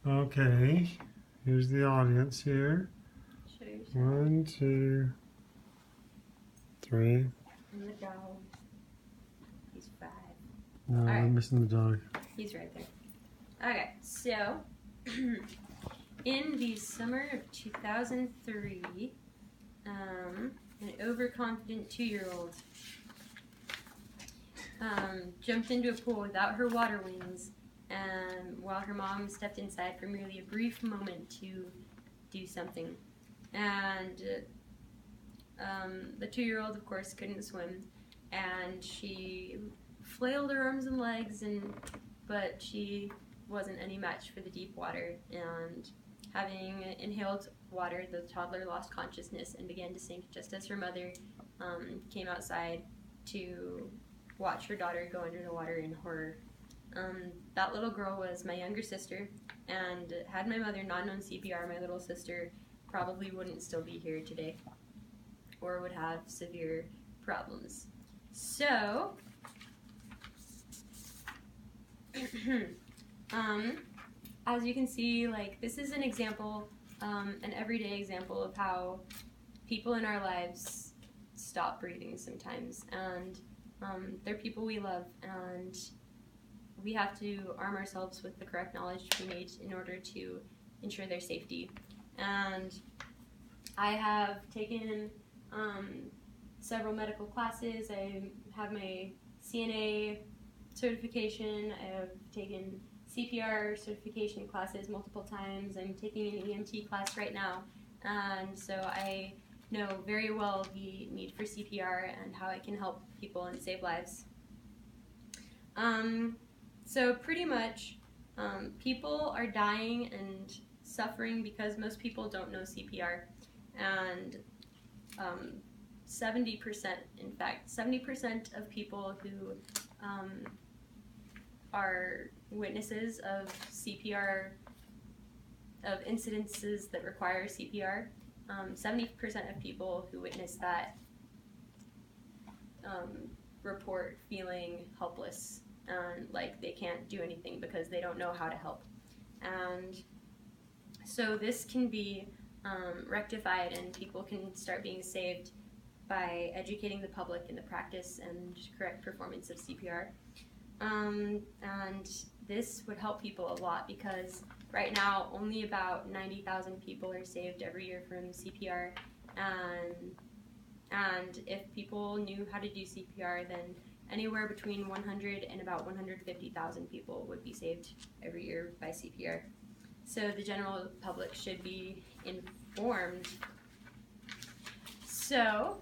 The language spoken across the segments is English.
Okay, here's the audience here. Show yourself. 1, 2, 3. And the dog. He's 5. No, All right. I'm missing the dog. He's right there. Okay, so in the summer of 2003, an overconfident 2-year-old jumped into a pool without her water wings, and while her mom stepped inside for merely a brief moment to do something. And the 2-year-old, of course, couldn't swim, and she flailed her arms and legs, but she wasn't any match for the deep water. And having inhaled water, the toddler lost consciousness and began to sink just as her mother came outside to watch her daughter go under the water in horror. That little girl was my younger sister, and had my mother not known CPR, my little sister probably wouldn't still be here today, or would have severe problems. So, as you can see, like, this is an example, an everyday example of how people in our lives stop breathing sometimes, and they're people we love, and we have to arm ourselves with the correct knowledge we need in order to ensure their safety. And I have taken several medical classes. I have my CNA certification. I have taken CPR certification classes multiple times. I'm taking an EMT class right now, and so I know very well the need for CPR and how it can help people and save lives. So pretty much, people are dying and suffering because most people don't know CPR, and 70%, in fact, 70% of people who are witnesses of CPR, of incidences that require CPR, 70% of people who witness that report feeling helpless and like they can't do anything because they don't know how to help. And so this can be rectified, and people can start being saved by educating the public in the practice and correct performance of CPR. And this would help people a lot, because right now only about 90,000 people are saved every year from CPR, and if people knew how to do CPR, then anywhere between 100 and about 150,000 people would be saved every year by CPR. So the general public should be informed. So,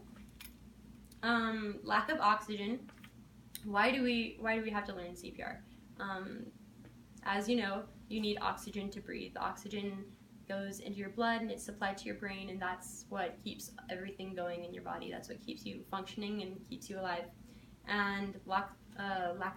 lack of oxygen. Why do we have to learn CPR? As you know, you need oxygen to breathe. The oxygen goes into your blood and it's supplied to your brain, and that's what keeps everything going in your body. That's what keeps you functioning and keeps you alive. And lack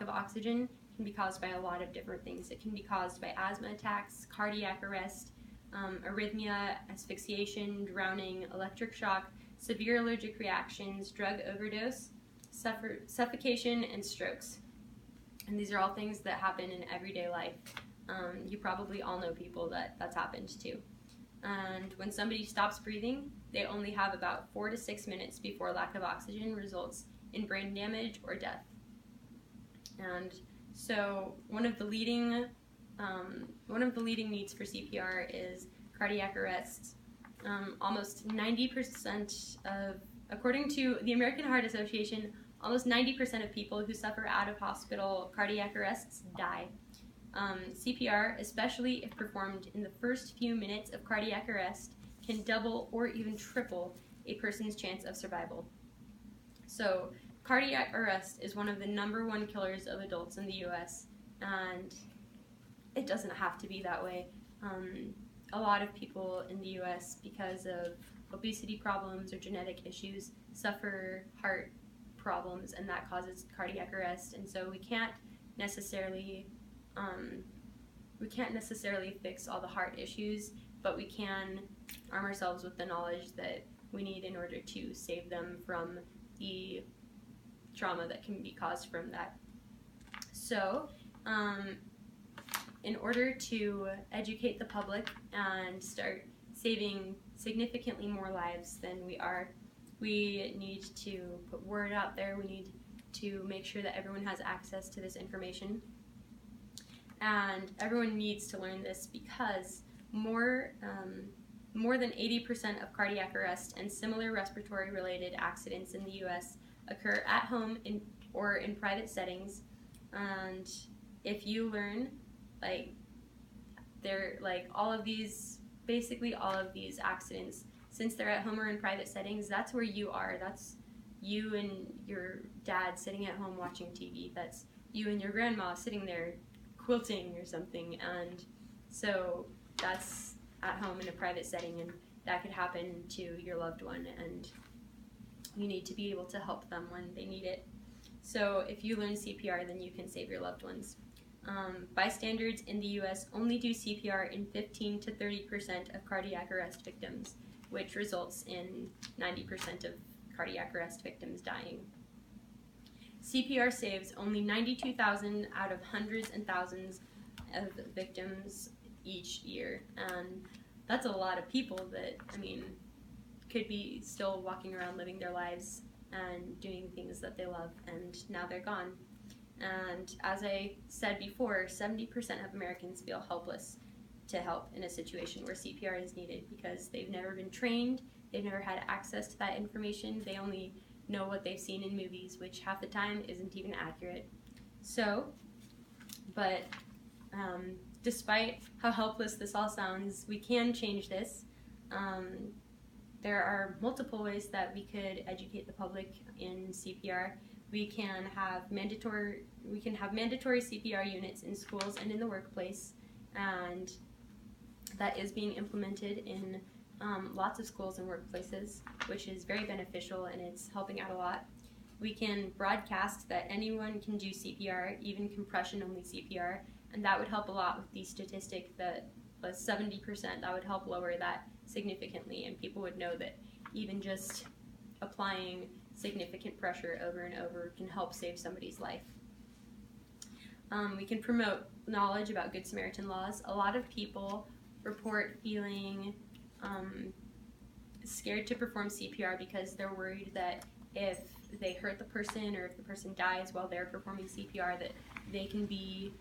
of oxygen can be caused by a lot of different things. It can be caused by asthma attacks, cardiac arrest, arrhythmia, asphyxiation, drowning, electric shock, severe allergic reactions, drug overdose, suffocation, and strokes. And these are all things that happen in everyday life. You probably all know people that's happened to. And when somebody stops breathing, they only have about 4 to 6 minutes before lack of oxygen results in brain damage or death. And so one of the leading needs for CPR is cardiac arrest. Almost 90% of, according to the American Heart Association, almost 90% of people who suffer out of hospital cardiac arrests die. CPR, especially if performed in the first few minutes of cardiac arrest, can double or even triple a person's chance of survival. So cardiac arrest is one of the #1 killers of adults in the US, and it doesn't have to be that way. A lot of people in the US, because of obesity problems or genetic issues, suffer heart problems, and that causes cardiac arrest. And so we can't necessarily fix all the heart issues, but we can arm ourselves with the knowledge that we need in order to save them from the trauma that can be caused from that. So in order to educate the public and start saving significantly more lives than we are, we need to put word out there. We need to make sure that everyone has access to this information. And everyone needs to learn this because more than 80% of cardiac arrest and similar respiratory-related accidents in the U.S. occur at home or in private settings. And if you learn, basically all of these accidents, since they're at home or in private settings, that's where you are. That's you and your dad sitting at home watching TV. That's you and your grandma sitting there quilting or something. And so that's at home in a private setting, and that could happen to your loved one, and you need to be able to help them when they need it. So if you learn CPR, then you can save your loved ones. Bystanders in the U.S. only do CPR in 15 to 30% of cardiac arrest victims, which results in 90% of cardiac arrest victims dying. CPR saves only 92,000 out of hundreds and thousands of victims each year, and that's a lot of people that, could be still walking around living their lives and doing things that they love, and now they're gone. And as I said before, 70% of Americans feel helpless to help in a situation where CPR is needed because they've never been trained, they've never had access to that information, they only know what they've seen in movies, which half the time isn't even accurate. So, but despite how helpless this all sounds, we can change this. There are multiple ways that we could educate the public in CPR. We can have mandatory CPR units in schools and in the workplace, and that is being implemented in lots of schools and workplaces, which is very beneficial, and it's helping out a lot. We can broadcast that anyone can do CPR, even compression-only CPR, and that would help a lot with the statistic that was 70%. That would help lower that significantly, and people would know that even just applying significant pressure over and over can help save somebody's life. We can promote knowledge about Good Samaritan laws. A lot of people report feeling scared to perform CPR because they're worried that if they hurt the person or if the person dies while they're performing CPR, that they can be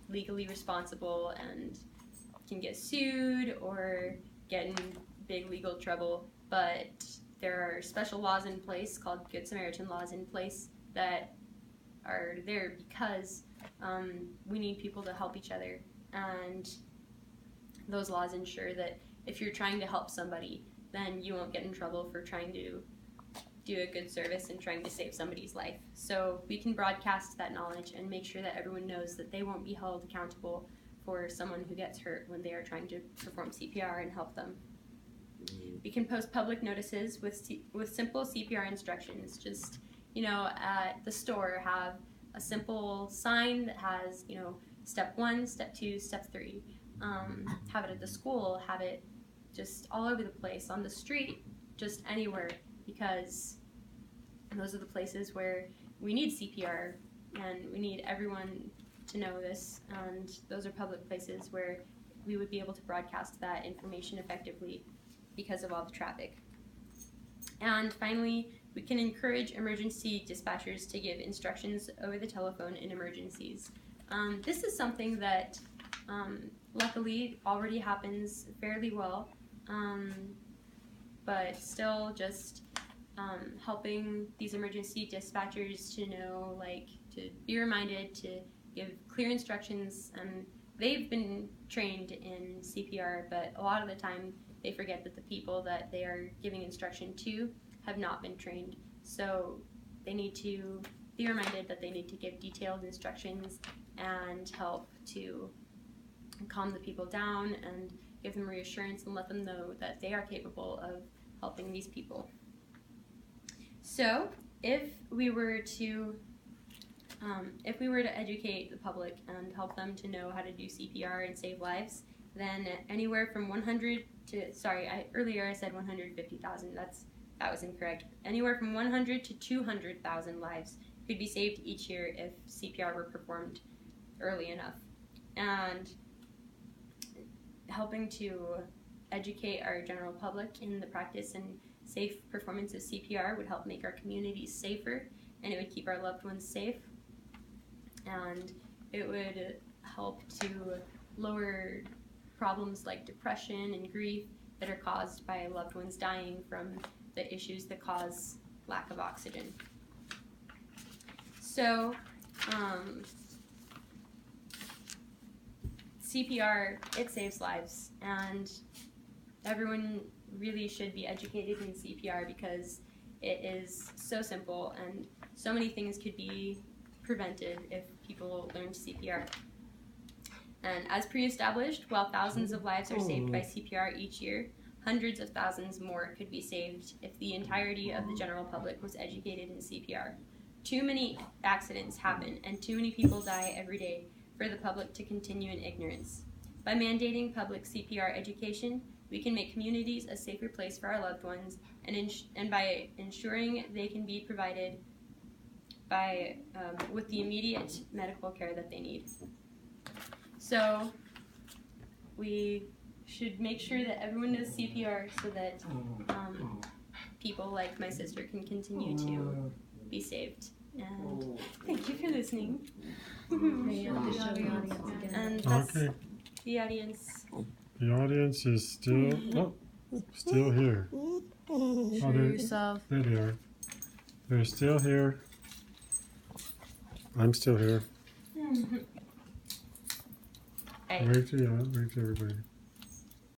legally responsible and can get sued or get in big legal trouble. But there are special laws in place called Good Samaritan laws in place that are there because we need people to help each other, and those laws ensure that if you're trying to help somebody, then you won't get in trouble for trying to do a good service and trying to save somebody's life. So we can broadcast that knowledge and make sure that everyone knows that they won't be held accountable for someone who gets hurt when they are trying to perform CPR and help them. We can post public notices with simple CPR instructions. Just, at the store, have a simple sign that has, step 1, step 2, step 3. Have it at the school, have it just all over the place, on the street, just anywhere, because those are the places where we need CPR, and we need everyone to know this, and those are public places where we would be able to broadcast that information effectively because of all the traffic. And finally, we can encourage emergency dispatchers to give instructions over the telephone in emergencies. This is something that luckily already happens fairly well, but still just helping these emergency dispatchers to know, to be reminded to give clear instructions. They've been trained in CPR, but a lot of the time they forget that the people that they are giving instruction to have not been trained. So they need to be reminded that they need to give detailed instructions and help to calm the people down and give them reassurance and let them know that they are capable of helping these people. So if we were to educate the public and help them to know how to do CPR and save lives, then anywhere from 100 to, earlier I said 150,000, that was incorrect. Anywhere from 100 to 200,000 lives could be saved each year if CPR were performed early enough. And helping to educate our general public in the practice and safe performance of CPR would help make our communities safer, and it would keep our loved ones safe, and it would help to lower problems like depression and grief that are caused by loved ones dying from the issues that cause lack of oxygen. So, CPR, it saves lives, and everyone really should be educated in CPR because it is so simple and so many things could be prevented if people learned CPR. And as pre-established, while thousands of lives are saved by CPR each year, hundreds of thousands more could be saved if the entirety of the general public was educated in CPR. Too many accidents happen and too many people die every day for the public to continue in ignorance. By mandating public CPR education, we can make communities a safer place for our loved ones, and by ensuring they can be provided with the immediate medical care that they need. So we should make sure that everyone knows CPR so that people like my sister can continue to be saved. And thank you for listening. And that's the audience. The audience is still here. Show yourself. There they are. They're still here. I'm still here. Hey. Wave to everybody.